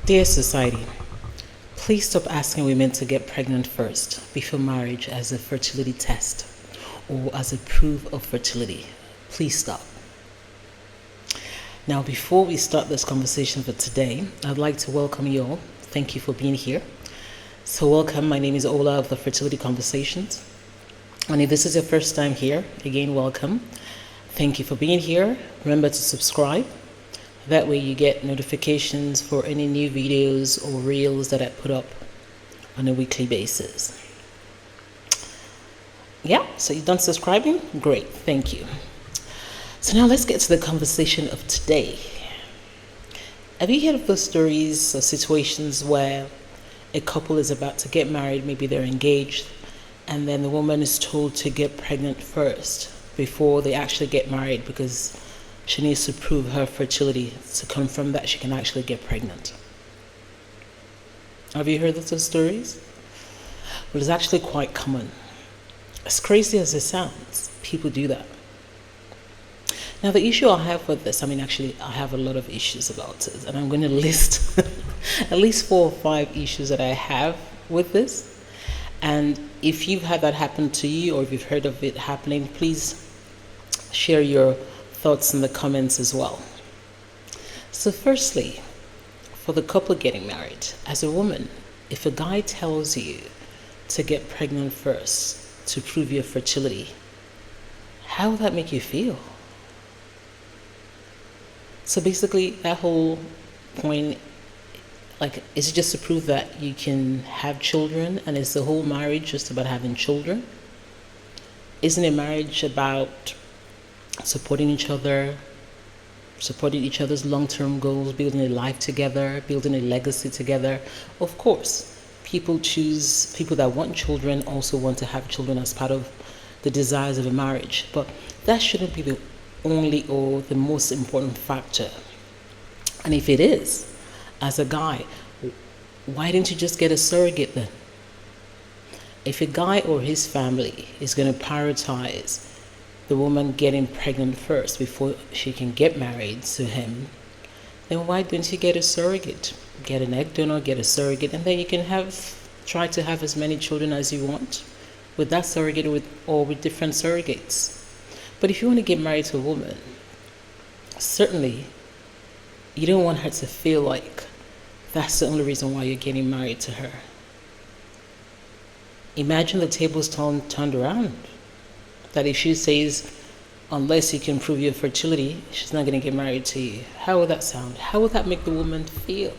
Dear society, please stop asking women to get pregnant first before marriage as a fertility test or as a proof of fertility. Please stop. Now, before we start this conversation for today, I'd like to welcome you all. Thank you for being here. So, welcome. My name is Ola of the Fertility Conversations. And if this is your first time here, again, welcome. Thank you for being here. Remember to subscribe. That way you get notifications for any new videos or reels that I put up on a weekly basis. Yeah, so you've done subscribing? Great, thank you. So now let's get to the conversation of today. Have you heard of those stories or situations where a couple is about to get married, maybe they're engaged, and then the woman is told to get pregnant first before they actually get married because she needs to prove her fertility to confirm that she can actually get pregnant? Have you heard of those stories? Well, it's actually quite common. As crazy as it sounds, people do that. Now, the issue I have with this, I have a lot of issues about it, and I'm going to list at least 4 or 5 issues that I have with this. And if you've had that happen to you, or if you've heard of it happening, please share your thoughts in the comments as well. So firstly, for the couple getting married, as a woman, if a guy tells you to get pregnant first to prove your fertility, how will that make you feel? So basically, that whole point, is it just to prove that you can have children, and is the whole marriage just about having children? Isn't a marriage about supporting each other, supporting each other's long-term goals, building a life together, building a legacy together? Of course, people that want children also want to have children as part of the desires of a marriage, but that shouldn't be the only or the most important factor. And if it is, as a guy, why didn't you just get a surrogate then? If a guy or his family is going to prioritize the woman getting pregnant first before she can get married to him, then why don't you get a surrogate? Get an egg donor, get a surrogate, and then you can try to have as many children as you want with that surrogate or with different surrogates. But if you want to get married to a woman, certainly you don't want her to feel like that's the only reason why you're getting married to her. Imagine the tables turned around. That if she says, unless you can prove your fertility, she's not going to get married to you. How would that sound? How would that make the woman feel?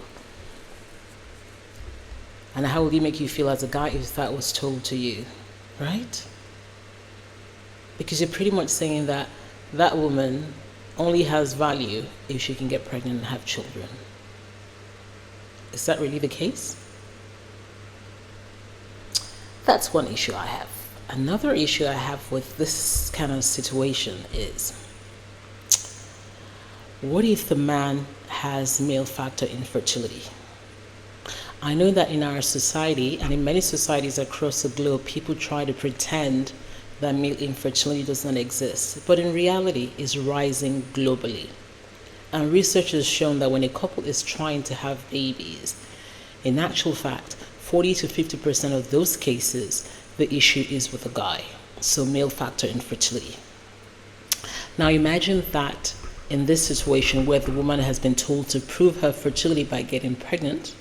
And how would it make you feel as a guy if that was told to you, right? Because you're pretty much saying that that woman only has value if she can get pregnant and have children. Is that really the case? That's one issue I have. Another issue I have with this kind of situation is, what if the man has male factor infertility? I know that in our society, and in many societies across the globe, people try to pretend that male infertility does not exist, but in reality it's rising globally. And research has shown that when a couple is trying to have babies, in actual fact, 40 to 50% of those cases, the issue is with a guy. So male factor infertility. Now imagine that in this situation where the woman has been told to prove her fertility by getting pregnant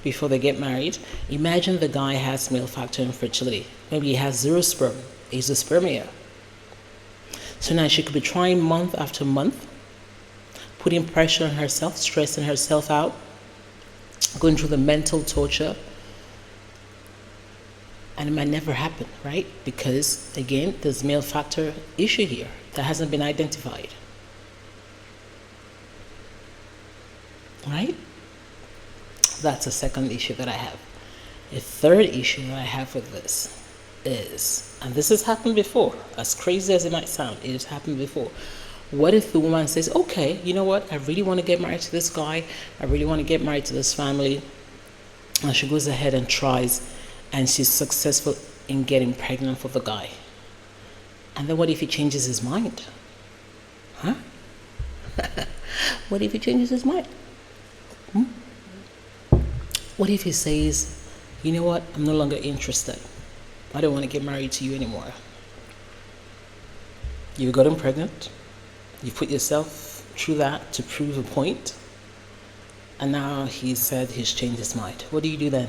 before they get married, imagine the guy has male factor infertility. Maybe he has 0 sperm, azoospermia. So now she could be trying month after month, putting pressure on herself, stressing herself out, going through the mental torture, and it might never happen, right? Because, again, there's male factor issue here that hasn't been identified. Right? That's a second issue that I have. A third issue that I have with this is, and this has happened before, as crazy as it might sound, it has happened before. What if the woman says, okay, you know what, I really want to get married to this guy, I really want to get married to this family, and she goes ahead and tries, and she's successful in getting pregnant for the guy. And then what if he changes his mind? Huh? What if he changes his mind? What if he says, you know what, I'm no longer interested. I don't want to get married to you anymore. You've gotten pregnant. You put yourself through that to prove a point. And now he said he's changed his mind. What do you do then?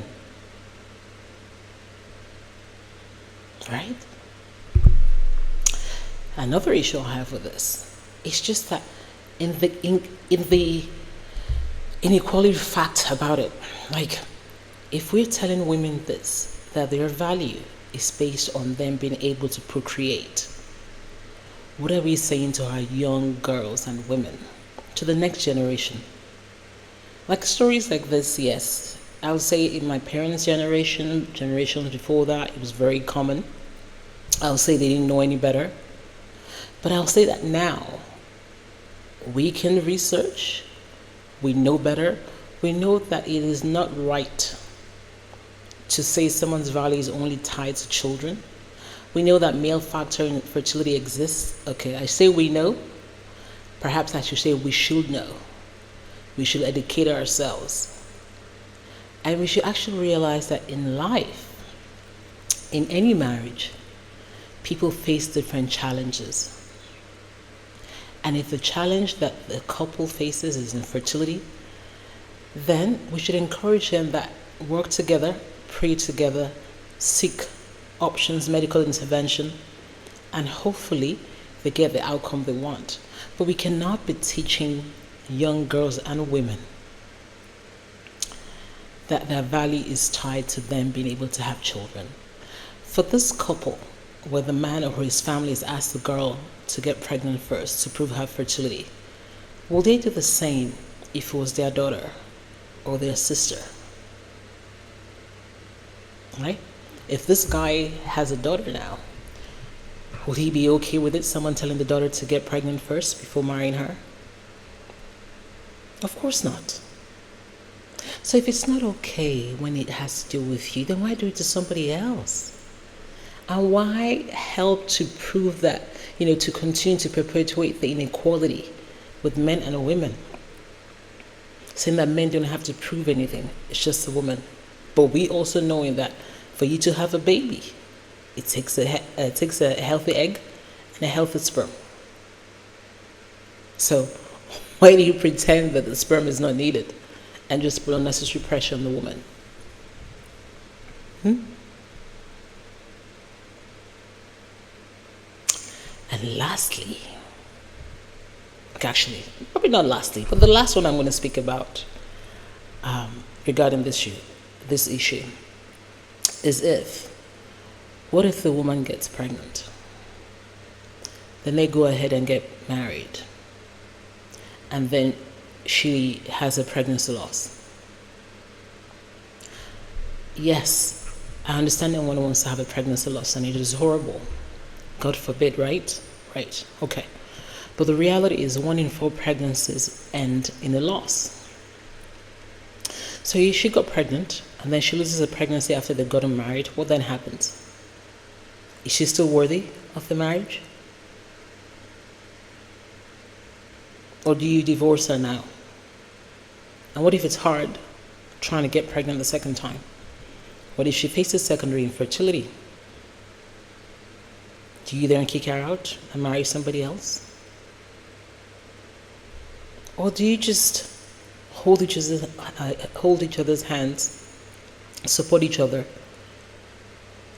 Right? Another issue I have with this is just that in the inequality fact about it, like if we're telling women this, that their value is based on them being able to procreate, what are we saying to our young girls and women, to the next generation? Like stories like this, yes, I would say in my parents' generations before that, it was very common. I would say they didn't know any better. But I'll say that now, we can research, we know better, we know that it is not right to say someone's value is only tied to children. We know that male factor in fertility exists. Okay, I say we know, perhaps I should say we should know. We should educate ourselves. And we should actually realize that in life, in any marriage, people face different challenges. And if the challenge that the couple faces is infertility, then we should encourage them that work together, pray together, seek options, medical intervention, and hopefully they get the outcome they want. But we cannot be teaching young girls and women that their value is tied to them being able to have children. For this couple, where the man or his family has asked the girl to get pregnant first to prove her fertility, will they do the same if it was their daughter or their sister? Right? If this guy has a daughter now, would he be okay with it, someone telling the daughter to get pregnant first before marrying her? Of course not. So if it's not okay when it has to do with you, then why do it to somebody else? And why help to prove that, to continue to perpetuate the inequality with men and women? Saying that men don't have to prove anything, it's just a woman. But we also knowing that for you to have a baby, it takes a healthy egg and a healthy sperm. So why do you pretend that the sperm is not needed and just put unnecessary pressure on the woman? And lastly, actually, probably not lastly, but the last one I'm going to speak about regarding this issue is what if the woman gets pregnant? Then they go ahead and get married. And then she has a pregnancy loss. Yes, I understand that one wants to have a pregnancy loss and it is horrible. God forbid, right? Right, okay. But the reality is 1 in 4 pregnancies end in a loss. So if she got pregnant and then she loses a pregnancy after they've gotten married, what then happens? Is she still worthy of the marriage? Or do you divorce her now? And what if it's hard trying to get pregnant the second time? What if she faces secondary infertility? Do you then kick her out and marry somebody else? Or do you just hold each other's hands, support each other,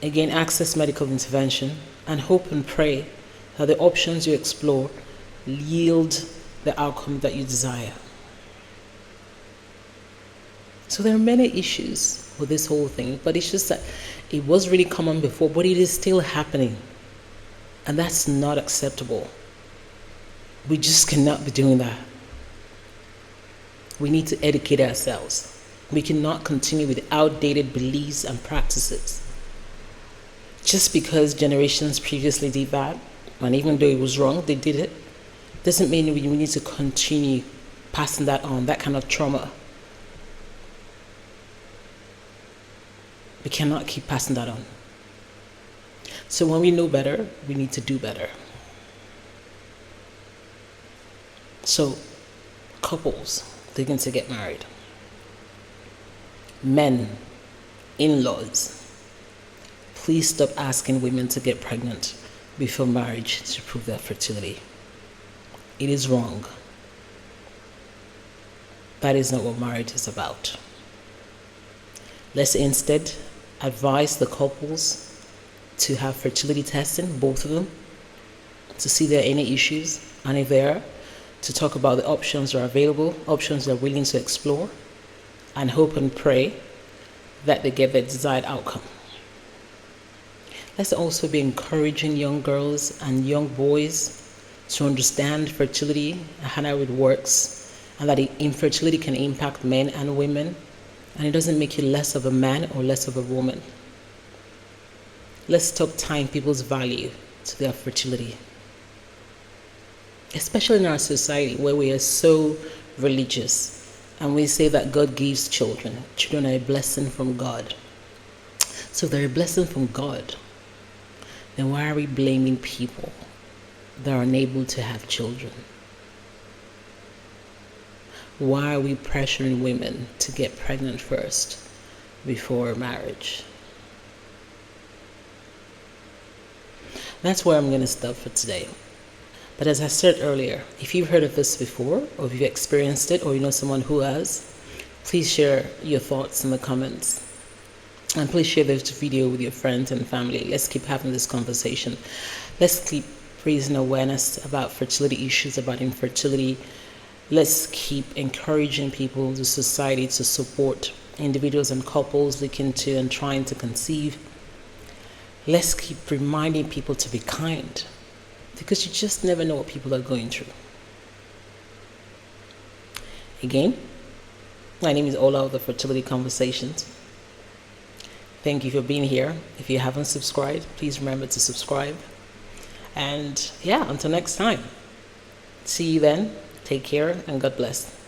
again access medical intervention, and hope and pray that the options you explore yield the outcome that you desire? So there are many issues with this whole thing, but it's just that it was really common before, but it is still happening. And that's not acceptable. We just cannot be doing that. We need to educate ourselves. We cannot continue with outdated beliefs and practices. Just because generations previously did that, and even though it was wrong, they did it, doesn't mean we need to continue passing that on, that kind of trauma. We cannot keep passing that on. So when we know better, we need to do better. So, couples looking to get married, Men, in-laws, please stop asking women to get pregnant before marriage to prove their fertility. It is wrong. That is not what marriage is about. Let's instead advise the couples to have fertility testing, both of them, to see if there are any issues, and if there are, to talk about the options that are available, options they're willing to explore, and hope and pray that they get the desired outcome. Let's also be encouraging young girls and young boys to understand fertility and how it works, and that infertility can impact men and women, and it doesn't make you less of a man or less of a woman. Let's stop tying people's value to their fertility, especially in our society where we are so religious and we say that God gives children. Children are a blessing from God. So if they're a blessing from God, then why are we blaming people that are unable to have children? Why are we pressuring women to get pregnant first before marriage? That's where I'm going to stop for today. But as I said earlier, if you've heard of this before, or if you've experienced it, or you know someone who has, please share your thoughts in the comments. And please share this video with your friends and family. Let's keep having this conversation. Let's keep raising awareness about fertility issues, about infertility. Let's keep encouraging people, the society, to support individuals and couples looking to and trying to conceive. Let's keep reminding people to be kind, because you just never know what people are going through. Again, my name is Ola of the Fertility Conversations. Thank you for being here. If you haven't subscribed, please remember to subscribe. And yeah, until next time. See you then. Take care and God bless.